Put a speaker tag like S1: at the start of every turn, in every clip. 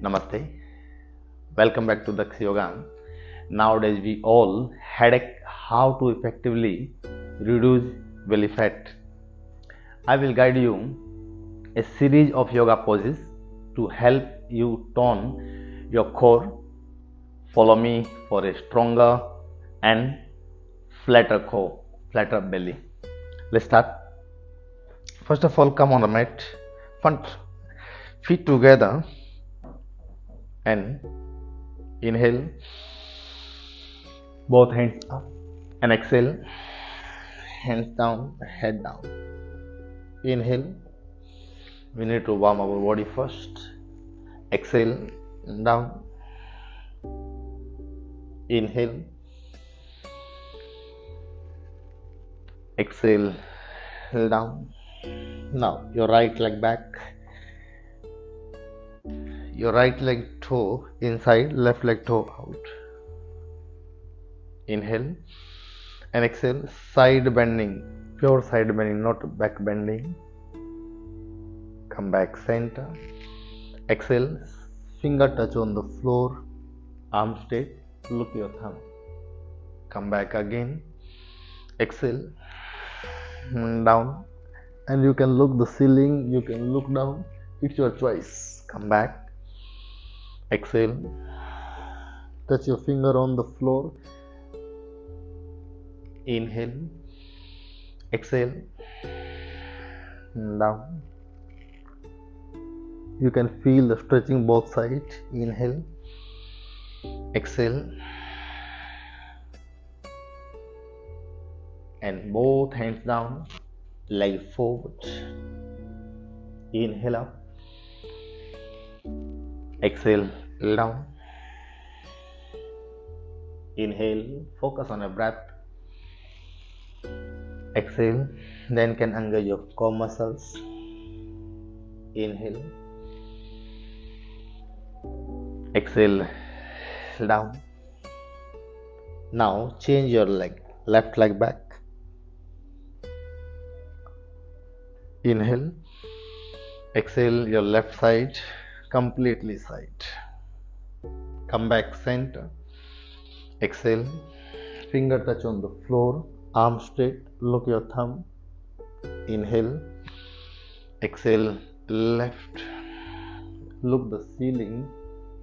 S1: Namaste. Welcome back to Daksh Yoga. Nowadays we all headache how to effectively reduce belly fat. I will guide you a series of yoga poses to help you tone your core. Follow me for a stronger and flatter core, flatter belly. Let's start. First of all, come on the mat, front feet together and inhale, both hands up, and exhale, hands down, head down. Inhale, we need to warm our body first. Exhale, down. Inhale, exhale, down. Now your right leg back, your right leg toe inside, left leg toe out. Inhale and exhale, side bending, pure side bending, not back bending. Come back center. Exhale, finger touch on the floor, arm straight, look your thumb. Come back again. Exhale, down, and you can look the ceiling, you can look down, it's your choice. Come back. Exhale, touch your finger on the floor. Inhale, exhale, down. You can feel the stretching both sides. Inhale, exhale, and both hands down, leg forward. Inhale up, exhale, down. Inhale, focus on your breath. Exhale, then can engage your core muscles. Inhale, exhale, down. Now change your leg, left leg back. Inhale, exhale your left side, completely side. Come back center. Exhale, finger touch on the floor, arm straight, look your thumb. Inhale, exhale, left, look the ceiling.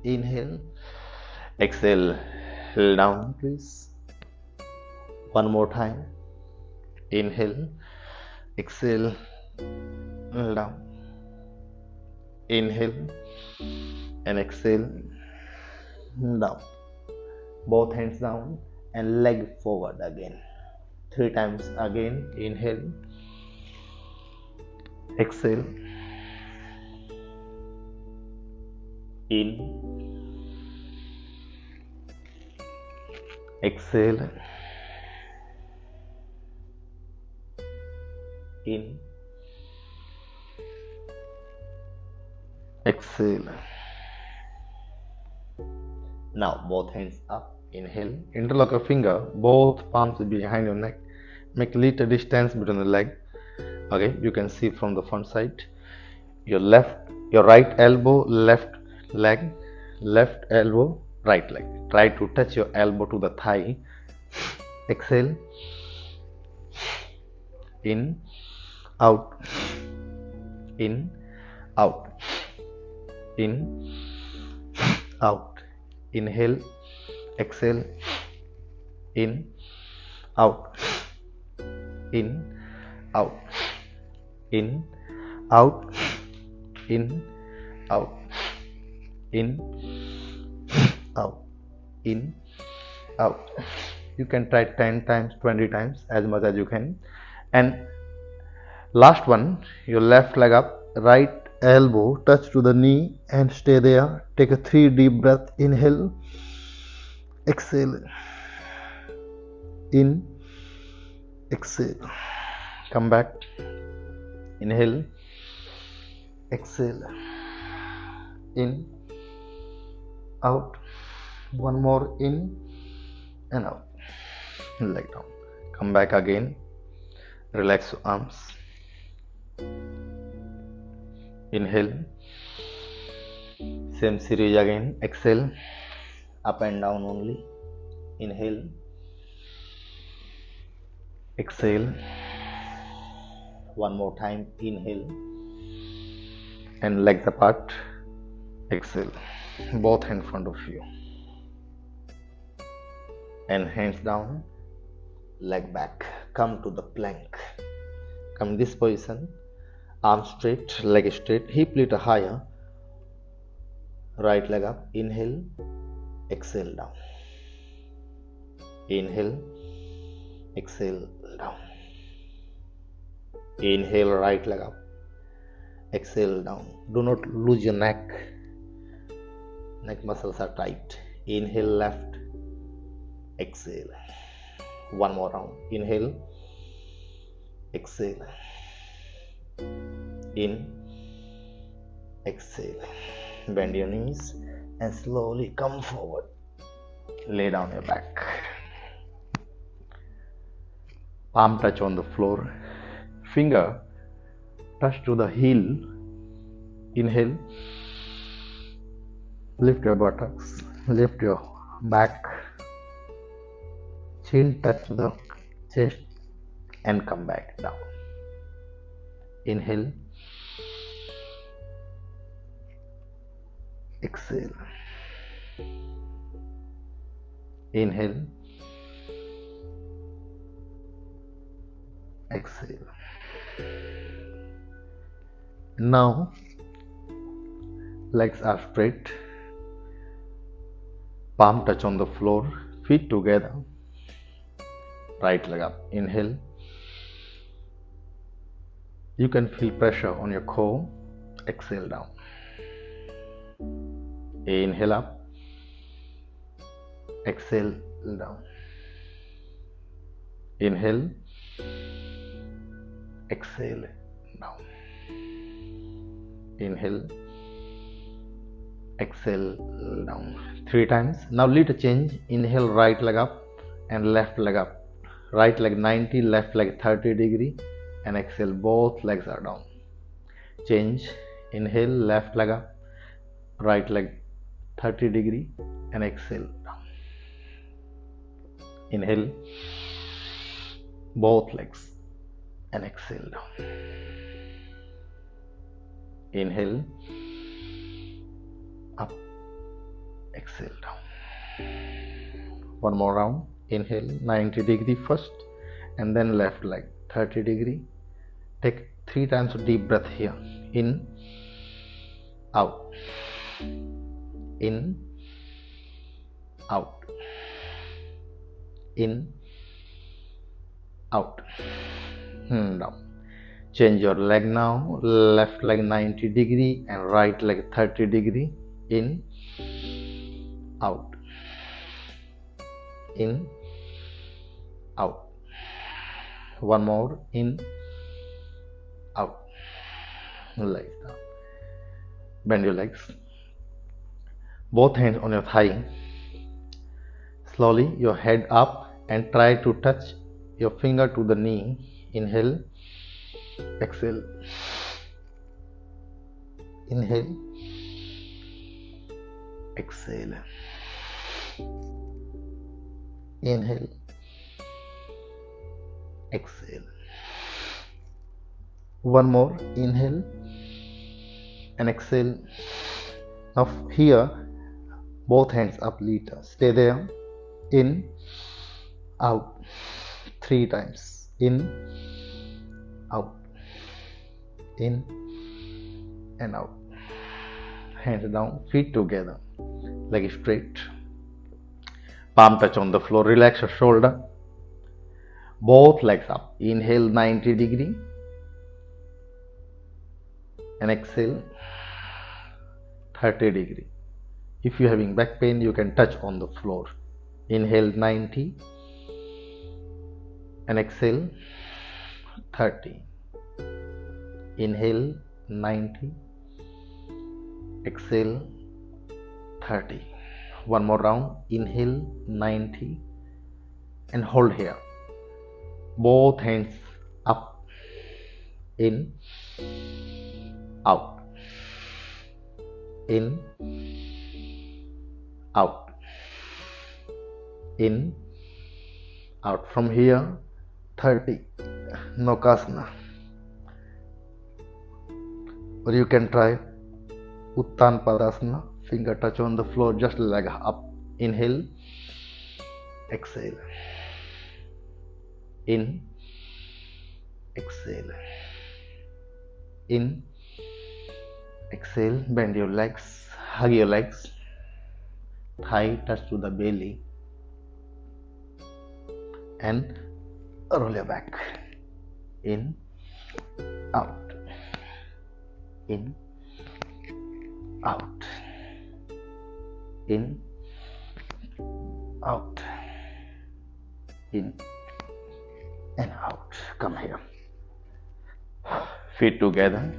S1: Inhale, exhale, down please. One more time. Inhale, exhale, down. Inhale and exhale, down. Both hands down and leg forward again. 3 times again. Inhale, exhale, in, exhale, in, exhale. Now both hands up. Inhale, interlock your finger, both palms behind your neck. Make little distance between the leg. Okay, you can see from the front side. Your right elbow, left leg, left elbow, right leg. Try to touch your elbow to the thigh. Exhale, in, out, in, out, in, out. Inhale, exhale, in, out, in, out, in, out, in, out, in, out, in, out. You can try 10 times, 20 times, as much as you can. And last one, your left leg up, right elbow touch to the knee and stay there. Take a 3 deep breath. Inhale, exhale, in, exhale. Come back. Inhale, exhale, in, out. One more, in and out. Leg down. Come back again. Relax your arms. Inhale, Same series again. Exhale, up and down only. Inhale, exhale. One more time. Inhale and legs apart. Exhale. Both hands in front of you and hands down, leg back. Come to the plank. Come this position. Arm straight, leg straight, hip little higher. Right leg up. Inhale, exhale down. Inhale, exhale down. Inhale, right leg up. Exhale down. Do not lose your neck. Neck muscles are tight. Inhale, left. Exhale. One more round. Inhale, exhale. In, exhale. Bend your knees and slowly come forward. Lay down your back. Palm touch on the floor. Finger touch to the heel. Inhale. Lift your buttocks. Lift your back. Chin touch to the chest and come back down. Inhale. Exhale. Inhale. Exhale. Now legs are straight. Palm touch on the floor. Feet together. Right leg up. Inhale. You can feel pressure on your core. Exhale down. Inhale up. Exhale down. Inhale. Exhale down. Inhale. Exhale down. 3 times. Now little change. Inhale, right leg up and left leg up. Right leg 90, left leg 30 degree, and exhale, both legs are down. Change. Inhale, left leg up, right leg 30 degree, and exhale down. Inhale, both legs, and exhale down. Inhale, up, exhale down. One more round. Inhale, 90 degree first, and then left leg 30 degree. Take 3 times deep breath here. In, out, in, out, in, out, down. Change your leg now. Left leg 90 degree and right leg 30 degree. In, out, in, out. One more. In, out. Legs down. Bend your legs. Both hands on your thigh. Slowly your head up and try to touch your finger to the knee. Inhale, exhale. Inhale, exhale. Inhale, exhale. One more. Inhale and exhale. Now here, both hands up, little. Stay there. In, out. 3 times. In, out. In and out. Hands down, feet together. Leg straight. Palm touch on the floor. Relax your shoulder. Both legs up. Inhale 90 degree and exhale 30 degree. If you're having back pain, you can touch on the floor. Inhale 90 and exhale 30. Inhale 90, exhale 30. One more round. Inhale 90 and hold here. Both hands up. In, out. in, out, in, out. From here 30 Nokasana, or you can try Uttan Padasana. Finger touch on the floor, just leg up. Inhale, exhale, in, exhale, in, exhale. Bend your legs, hug your legs, thigh touch to the belly, and roll your back. In, out, in, out, in, out, in and out. Come here. Feet together,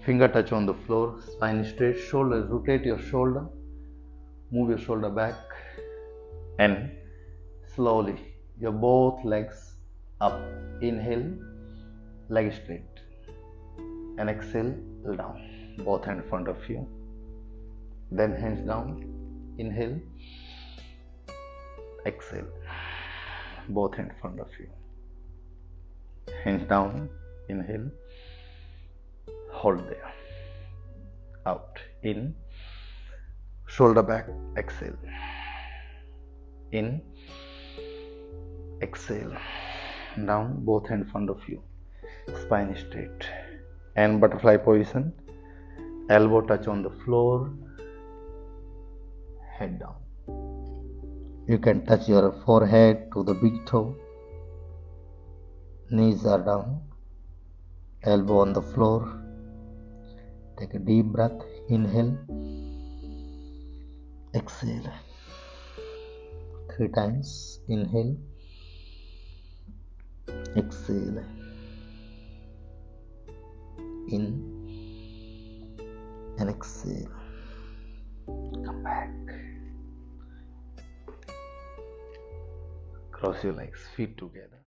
S1: finger touch on the floor, spine straight, shoulders, rotate your shoulder, move your shoulder back, and slowly your both legs up. Inhale, leg straight, and exhale, down. Both hands in front of you. Then hands down. Inhale, exhale. Both hands in front of you. Hands down. Inhale. Hold there. Out. In. Shoulder back. Exhale. In. Exhale. Down. Both hands in front of you. Spine straight. And butterfly position. Elbow touch on the floor. Head down. You can touch your forehead to the big toe. Knees are down. Elbow on the floor. Take a deep breath. Inhale. Exhale. 3 times. Inhale. Exhale. In and exhale. Come back. Cross your legs, feet together.